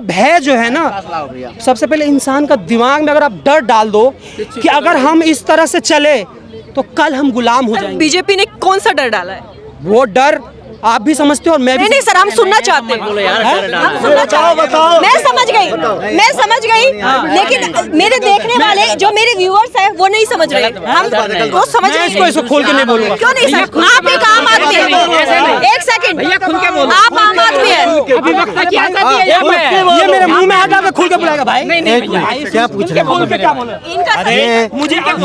भय जो है ना, सबसे पहले इंसान का दिमाग में अगर आप डर डाल दो कि अगर हम इस तरह से चले तो कल हम गुलाम हो जाएंगे। बीजेपी ने कौन सा डर डाला है? वो डर आप भी समझते हो और मैं भी। नहीं सर, हम सुनना चाहते हैं। हम सुनना चाहते हैं। मैं समझ गई, लेकिन मेरे देखने वाले जो मेरे व्यूअर्स हैं वो नहीं समझ रहे। हम वो समझ रहे हैं। इसको खोल के नहीं बोलूंगा। क्यों नहीं सर? आप एक आम आदमी हैं। एक सेकंड, आप आम आदमी हैं। ये मेरे मुंह में आ जाकर खोल के बुलाएगा भाई। क्या पूछ रहे हैं?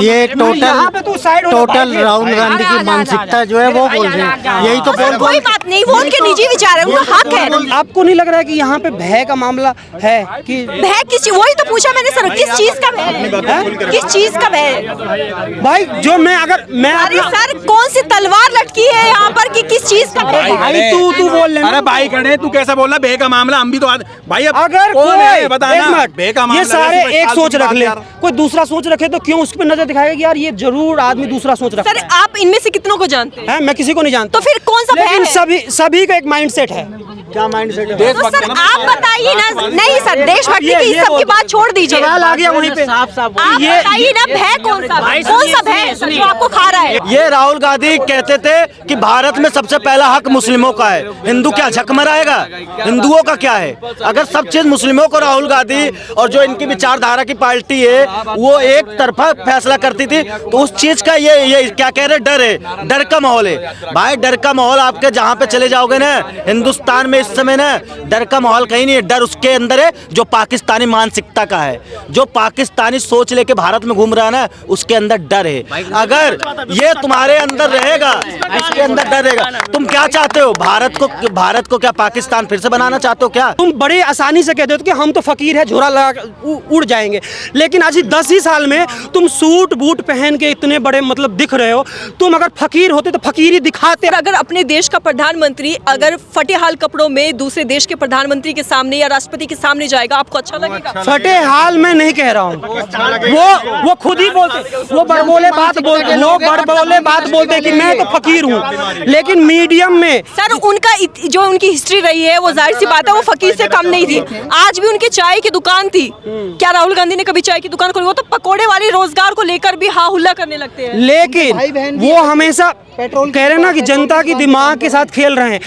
ये टोटल राहुल गांधी की मानसिकता जो है वो बोल रहे हैं। यही तो बोल बात नहीं, वो उनके निजी विचार है, उनका हक है। आपको नहीं लग रहा है कि यहाँ पे भय का मामला है? कि भय किस चीज? वही तो पूछा मैंने सर, किस चीज का भय? किस चीज का भय? भाई जो मैं अरे सर, कौन सी तलवार लटकी है यहाँ पर कि किस चीज का भय? भाई तू बोल ले। अरे भाई खड़े, तू कैसा बोल रहा? भय का मामला हम भी तो भाई अगर कोई बताना भय का मामला। ये सारे एक सोच रख ले, कोई दूसरा सोच रखे तो क्यों उस पर नजर दिखाएगा कि यार ये जरूर आदमी दूसरा सोच रखता है। सर आप इनमें से कितनों को जानते हैं? मैं किसी को नहीं जानता। तो फिर कौन सा भय है? सभी का एक माइंडसेट है। क्या माइंडसेट है? तो सर आप बताइए ना। नहीं सर, देशभक्ति की सबकी बात छोड़ दीजिए। सवाल आ गया वहीं पे। आप बताइए ना, भय कौन सा भय जो आपको खा रहा है? ये राहुल गांधी कहते थे कि भारत में सबसे पहला हक मुस्लिमों का है। हिंदू क्या झक मराएगा? हिंदुओं का क्या है? अगर सब चीज मुस्लिमों को राहुल गांधी और जो इनकी विचारधारा की पार्टी है वो एक तरफा फैसला करती थी तो उस चीज का ये क्या कह रहे, डर है, डर का माहौल है। भाई डर का माहौल आपके जहाँ पे चले जाओगे ना हिंदुस्तान में इस समय ना, डर का माहौल कहीं नहीं है। डर उसके अंदर है जो पाकिस्तानी मानसिकता का है, जो पाकिस्तानी सोच लेके भारत में घूम रहा है ना, उसके अंदर डर है। अगर ये तुम्हारे अंदर रहेगा, इसके अंदर डर रहेगा। तुम क्या चाहते हो? भारत को क्या पाकिस्तान फिर से बनाना चाहते हो क्या? तुम बड़ी आसानी से कहते हो कि हम तो फकीर है, झोला लगा उड़ जाएंगे, लेकिन आज 10 ही साल में तुम सूट बूट पहन के इतने बड़े मतलब दिख रहे हो। तुम अगर फकीर होते तो फकीरी दिखाते। अगर अपने देश का प्रधानमंत्री अगर फटे हाल कपड़ों में दूसरे देश के प्रधानमंत्री के सामने या राष्ट्रपति के सामने जाएगा, आपको अच्छा लगेगा? फटे हाल मैं नहीं कह रहा हूँ, वो खुद ही बोलते, वो बड़बोले बात बोलते कि मैं तो फकीर हूँ, लेकिन मीडियम में सर उनका जो उनकी हिस्ट्री रही है वो जाहिर सी बात है वो फकीर से कम नहीं थी। आज भी उनकी चाय की दुकान थी। क्या राहुल गांधी ने कभी चाय की दुकान खोली? वो तो पकोड़े वाले रोजगार को लेकर भी हा हुल्ला करने लगते हैं। लेकिन वो हमेशा कह रहे ना कि जनता की दिमाग के साथ खेल रहे हैं।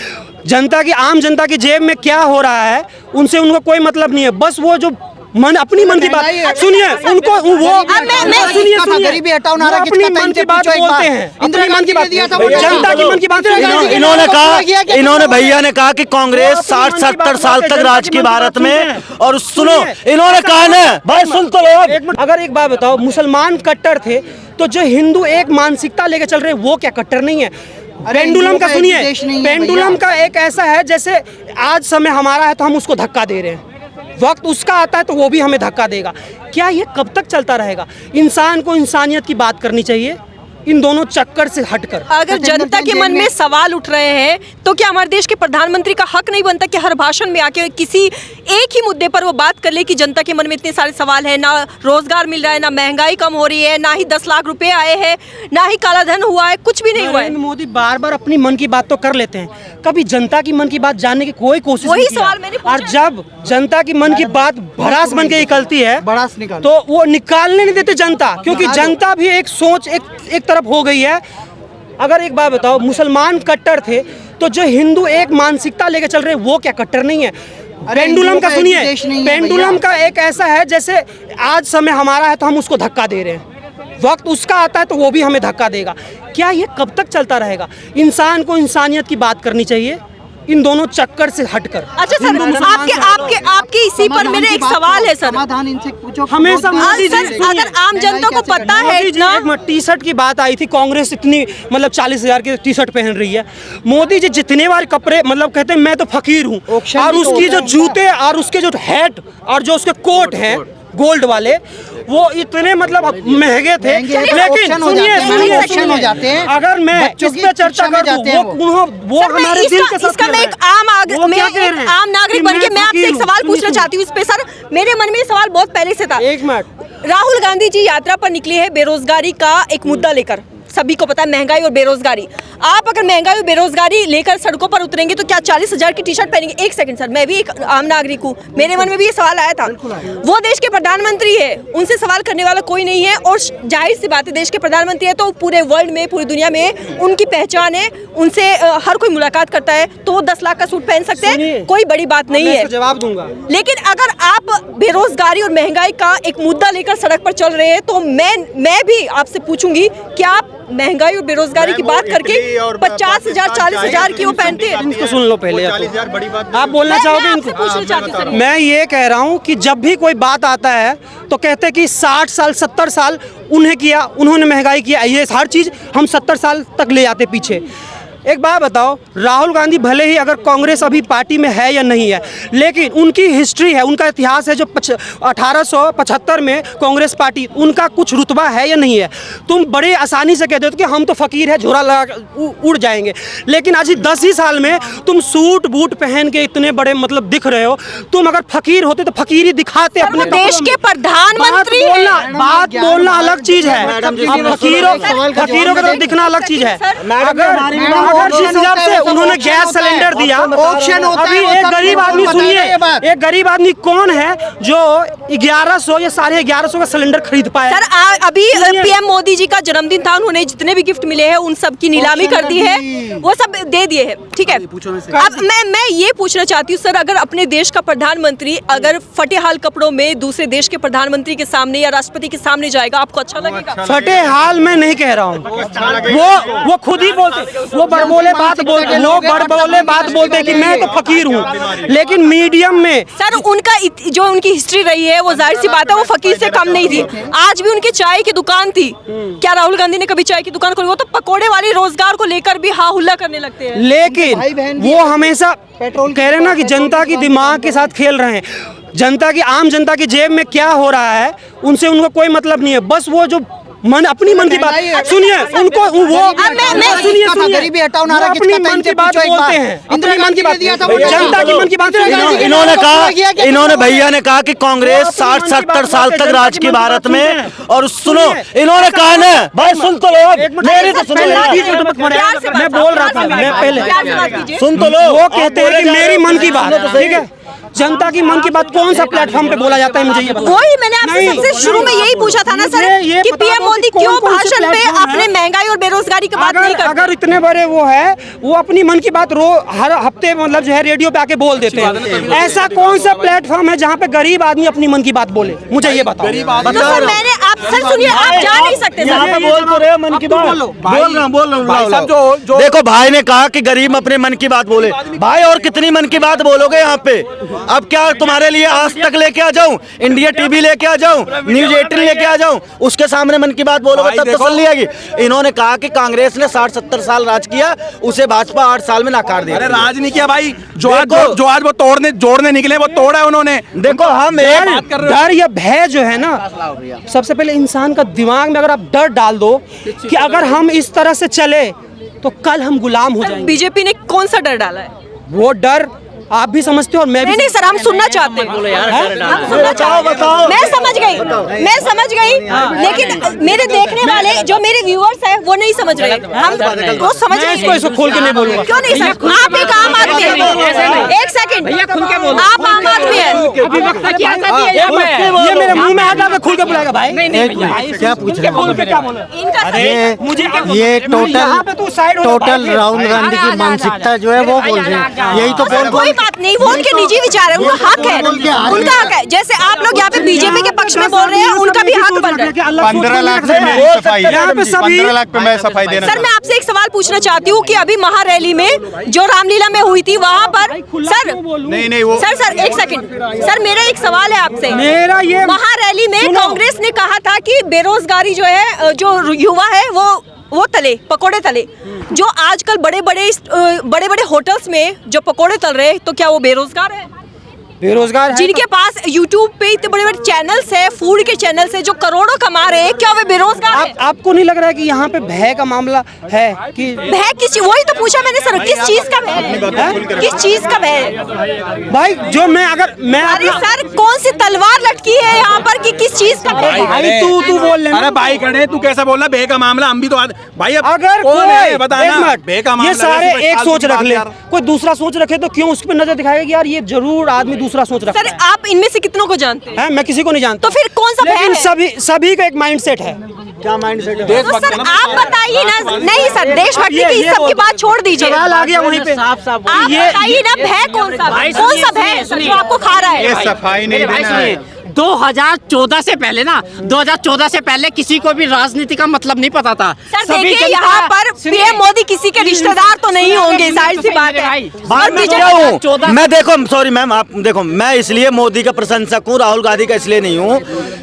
आम जनता की जेब में क्या हो रहा है उनसे उनको कोई मतलब नहीं है। बस वो जो अपनी मन की बात सुनिए, उनको वो गरीबी हटाओ नारा अपनी मन की बात बोलते हैं, अपनी मन की बात, जनता की मन की बात। इन्होंने भैया ने कहा कि कांग्रेस 60-70 साल तक राज की भारत में, और सुनो इन्होंने कहा ना भाई सुन तो लो। अगर एक बात बताओ, मुसलमान कट्टर थे तो जो हिंदू एक मानसिकता लेके चल रहे वो क्या कट्टर नहीं है? पेंडुलम का सुनिए, पेंडुलम का एक ऐसा है जैसे आज समय हमारा है तो हम उसको धक्का दे रहे हैं, वक्त उसका आता है तो वो भी हमें धक्का देगा। क्या ये कब तक चलता रहेगा? इंसान को इंसानियत की बात करनी चाहिए, इन दोनों चक्कर से हटकर। अगर जनता के मन में सवाल उठ रहे हैं तो क्या हमारे देश के प्रधानमंत्री का हक नहीं बनता कि हर भाषण में आके किसी एक ही मुद्दे पर वो बात कर ले कि जनता के मन में इतने सारे सवाल हैं, ना रोजगार मिल रहा है, ना महंगाई कम हो रही है, ना ही 10 लाख रुपए आए हैं, ना ही काला धन हुआ है, कुछ भी नहीं हुआ है। मोदी बार बार अपनी मन की बात तो कर लेते हैं, कभी जनता की मन की बात जानने की कोई कोशिश नहीं की। और जब जनता की मन की बात भड़ास बन के निकलती है तो वो निकालने नहीं देते जनता, क्योंकि जनता भी एक सोच एक तरफ हो गई है। अगर एक बात बताओ, मुसलमान कट्टर थे तो जो हिंदू एक मानसिकता लेके चल रहे वो क्या कट्टर नहीं है? पेंडुलम का सुनिए, पेंडुलम का एक ऐसा है जैसे आज समय हमारा है तो हम उसको धक्का दे रहे हैं, वक्त उसका आता है तो वो भी हमें धक्का देगा। क्या ये कब तक चलता रहेगा? इंसान को इंसानियत की बात करनी चाहिए, इन दोनों चक्कर से हटकर। अच्छा सर, आपके इसी पर मेरे एक सवाल है सर, समाधान इनसे पूछो। हमेशा अगर आम जनता को पता है इतना, टी शर्ट की बात आई थी, कांग्रेस इतनी मतलब 40,000 की टी शर्ट पहन रही है। मोदी जी जितने बार कपड़े मतलब कहते हैं मैं तो फकीर हूँ, और उसकी जो जूते और उसके जो हैट और जो उसके कोट हैं गोल्ड वाले, वो इतने मतलब महंगे थे। लेकिन सुनिए, अगर मैं इस पे चर्चा करूं, वो हमारे दिल के साथ। इसका मैं एक आम नागरिक बन के मैं आपसे एक सवाल पूछना चाहती हूँ इस पे सर। मेरे मन में ये सवाल बहुत पहले से था। एक मिनट, राहुल गांधी जी यात्रा पर निकले हैं बेरोजगारी का एक मुद्दा लेकर, सभी को पता है, महंगाई और बेरोजगारी। आप अगर महंगाई और बेरोजगारी लेकर सड़कों पर उतरेंगे तो क्या 40,000 की टी शर्ट पहनेंगे? एक सेकंड सर, मैं भी एक आम नागरिक हूँ, मेरे मन में भी ये सवाल आया था। वो देश के प्रधानमंत्री है, उनसे सवाल करने वाला कोई नहीं है, और जाहिर सी बात है देश के प्रधानमंत्री है तो पूरे वर्ल्ड में, पूरी दुनिया में उनकी पहचान है, उनसे हर कोई मुलाकात करता है, तो वो 10 लाख का सूट पहन सकते हैं, कोई बड़ी बात नहीं है। जवाब दूंगा। लेकिन अगर आप बेरोजगारी और महंगाई का एक मुद्दा लेकर सड़क पर चल रहे हैं तो मैं भी आपसे पूछूंगी कि आप महंगाई और बेरोजगारी की बात करके 50,000 40,000 की वो पहनते हैं? इनको सुन लो पहले, आप बोलना चाहोगे इनको? पूछना चाहती हूं सर। मैं ये कह रहा हूँ कि जब भी कोई बात आता है तो कहते हैं कि 60 साल 70 साल उन्हें किया, उन्होंने महंगाई किया, ये हर चीज़ हम 70 साल तक ले जाते पीछे। एक बात बताओ, राहुल गांधी भले ही अगर कांग्रेस अभी पार्टी में है या नहीं है, लेकिन उनकी हिस्ट्री है, उनका इतिहास है जो 1875 में कांग्रेस पार्टी, उनका कुछ रुतबा है या नहीं है? तुम बड़े आसानी से कहते हो कि हम तो फकीर है, झोला लगा उड़ जाएंगे, लेकिन आज 10 ही साल में तुम सूट बूट पहन के इतने बड़े मतलब दिख रहे हो। तुम अगर फकीर होते तो फकीरी दिखाते अपने देश के प्रधानमंत्री। बात बोलना अलग चीज है, फकीरों का तो दिखना अलग चीज है। अगर जिस हिसाब से उन्होंने गैस सिलेंडर दिया, ऑप्शन होता है, अभी एक गरीब आदमी, सुनिए, एक गरीब आदमी कौन है जो 1100 या 1150 का सिलेंडर खरीद पाया? सर अभी पीएम मोदी जी का जन्मदिन था, उन्होंने जितने भी गिफ्ट मिले हैं उन सब की नीलामी कर दी है, वो सब दे दिए हैं, ठीक है। अब मैं ये पूछना चाहती हूँ सर, अगर अपने देश का प्रधानमंत्री अगर फटे हाल कपड़ों में दूसरे देश के प्रधानमंत्री के सामने या राष्ट्रपति के सामने जाएगा, आपको अच्छा लगेगा? फटे हाल मैं नहीं कह रहा हूँ, वो खुद ही बोलते, वो बड़बोले बात बोलते कि मैं तो फकीर हूँ, लेकिन मीडियम में सर उनका जो उनकी हिस्ट्री रही है वो जाहिर सी बात है वो फकीर से कम नहीं थी। आज भी उनकी चाय की दुकान थी, क्या राहुल गांधी ने कभी चाय की दुकान खोली? वो तो पकोड़े वाली रोजगार को लेकर भी हा हुल्ला करने लगते हैं। लेकिन वो हमेशा कह रहे ना कि जनता की दिमाग के साथ खेल रहे हैं, जनता की, आम जनता की जेब में क्या हो रहा है उनसे उनको कोई मतलब नहीं है। बस वो जो अपनी मन की बात सुनिए, उनको वो सुनिए गरीबी हटाओ नारा अपनी मन की बात बोलते हैं, अपनी मन की बात, जनता की मन की बात। इन्होंने भैया ने कहा कि कांग्रेस 60-70 साल तक राज की भारत में, और सुनो इन्होंने कहा ना भाई, सुन तो लो, मेरी तो सुनो, मैं बोल रहा था, मैं पहले सुन तो लो। वो कहते हैं कि मेरी मन की बात, ठीक है, जनता की मन की बात कौन सा प्लेटफॉर्म पे बोला जाता है, मुझे ये बताओ। वही मैंने आपसे सबसे शुरू में यही पूछा था ना सर कि पीएम मोदी क्यों भाषण पे अपने महंगाई और बेरोजगारी की बात नहीं करते? अगर इतने बड़े वो है, वो अपनी मन की बात हर हफ्ते मतलब जो है रेडियो पे आके बोल देते हैं, ऐसा कौन सा प्लेटफॉर्म है जहाँ पे गरीब आदमी अपनी मन की बात बोले? मुझे ये बताओ। तो सर मैंने आप सर सुनिए, आप जा नहीं सकते सर, बोल तो रहे मन की बात, बोल रहा हूँ। देखो भाई ने कहा कि गरीब अपने मन की बात बोले, भाई और कितनी मन की बात बोलोगे यहाँ पे? अब क्या तुम्हारे लिए आज तक लेके आ जाऊं, इंडिया टीवी लेके आ जाऊं, न्यूज 18 लेके आ जाऊं, उसके सामने मन की बात बोलोगे तब तसल्ली आएगी। इन्होंने कहा कि कांग्रेस ने 60-70 साल राज किया, उसे भाजपा 8 साल में नकार दिया। अरे राज नहीं किया भाई, जो आज वो जोड़ने निकले वो तोड़ा है उन्होंने। देखो हम डर या भय जो है ना, सबसे पहले इंसान का दिमाग में अगर आप डर डाल दो कि अगर हम इस तरह से चले तो कल हम गुलाम हो जाएंगे। बीजेपी ने कौन सा डर डाला है? वो डर आप भी समझते हो और मैं भी। नहीं सर, हम सुनना चाहते हैं, हम सुनना चाहते हैं। मैं समझ गई, लेकिन मेरे देखने वाले जो मेरे व्यूअर्स हैं वो नहीं समझ रहे। हम वो समझ रहे हैं, इसको खोल के नहीं बोलूंगा। क्यों नहीं सर? आप एक आम आदमी हैं, एक सेकंड, आप आम आदमी हैं। ये मेरे मुंह में आकर खुल के बुलाएगा भाई? क्या पूछ रहे हैं? ये टोटल राहुल गांधी की मानसिकता जो है वो बोल रहे हैं, यही तो बोल बात नहीं, वो उनके निजी विचार है, उनका हक है, उनका हक है। जैसे आप लोग यहाँ पे बीजेपी के पक्ष में बोल रहे हैं, उनका भी हक बन रहा है। 15 लाख पे मैं सफाई देना। सर मैं आपसे एक सवाल पूछना चाहती हूँ कि अभी महारैली में जो रामलीला में हुई थी वहाँ पर सर, नहीं वो सर एक सेकंड सर, मेरा एक सवाल है आपसे। मेरा ये महारैली में कांग्रेस ने कहा था कि बेरोजगारी जो है, जो युवा है वो तले पकोड़े तले, जो आजकल बड़े बड़े होटल्स में जो पकोड़े तल रहे हैं, तो क्या वो बेरोजगार है? बेरोजगार जिनके पास YouTube पे इतने बड़े चैनल्स है, फूड के चैनल्स है, जो करोड़ों कमा रहे हैं, क्या वे बेरोजगार है? आपको नहीं लग रहा है कि यहाँ पे भय का मामला है? कि भय किस, वही तो पूछा मैंने सर, किस चीज का भय है? किस चीज का भय है भाई? जो मैं अगर मैं अरे सर, कौन सी तलवार लटकी है यहाँ पर कि किस चीज का भाई तू बोल ले। अरे भाई खड़े, तू कैसा बोल रहा? बेह का मामला हम भी तो भाई अब अगर कौन है कोई बता एक ना, मिनट, बेह का मामला ये सारे जैसे एक फालतू सोच की रख बात ले, यार। कोई दूसरा सोच रखे तो क्यों उस पर नजर दिखाएगा कि यार ये जरूर आदमी दूसरा सोच रखता सर है। आप इनमें से कितनों को जानते हैं? हैं? मैं किसी को नहीं जानता। तो फिर कौन सा भय लेकिन है? सभी का एक माइंडसेट है। क्या माइंड सेट है? तो सर आप बताइए ना, नहीं सर देशभक्ति की इस सब की बात छोड़ दीजिए, सवाल आ गया वहीं पे। आप बताइए ना भय कौन सा भय जो आपको खा रहा है? सफाई नहीं देना है। 2014 से पहले ना, 2014 से पहले किसी को भी राजनीति का मतलब नहीं पता था। सर सभी देखिए जनता- यहाँ पर पीएम मोदी किसी के रिश्तेदार तो नहीं होंगे, जाहिर सी बात है। भाई मैं क्या हूँ, मैं देखो सॉरी मैम, आप देखो मैं इसलिए मोदी का प्रशंसक हूँ, राहुल गांधी का इसलिए नहीं हूँ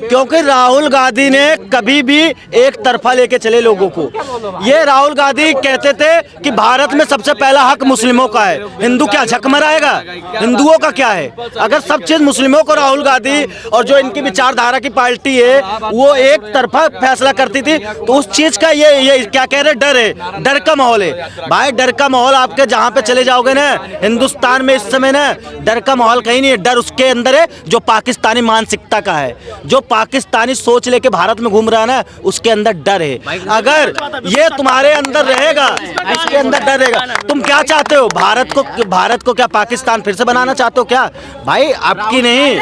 क्योंकि राहुल गांधी ने कभी भी एक तरफा लेके चले लोगों को। ये राहुल गांधी कहते थे कि भारत में सबसे पहला हक मुस्लिमों का है, हिंदू क्या झक मराएगा? हिंदुओं का क्या है? अगर सब चीज मुस्लिमों को राहुल गांधी और जो इनकी विचारधारा की पार्टी है वो एक तरफा फैसला करती थी तो उस चीज का ये क्या कह रहे, डर है, डर का माहौल है। भाई डर का माहौल आपके जहां पे चले जाओगे ना हिंदुस्तान में इस समय ना, डर का माहौल कहीं नहीं है। डर उसके अंदर है जो पाकिस्तानी मानसिकता का है, जो पाकिस्तानी सोच लेके भारत में घूम रहा है ना, उसके अंदर डर है। अगर ये तुम्हारे अंदर रहेगा, इसके अंदर डर रहेगा, तुम क्या चाहते हो? भारत को क्या पाकिस्तान फिर से बनाना चाहते हो क्या? भाई आपकी नहीं।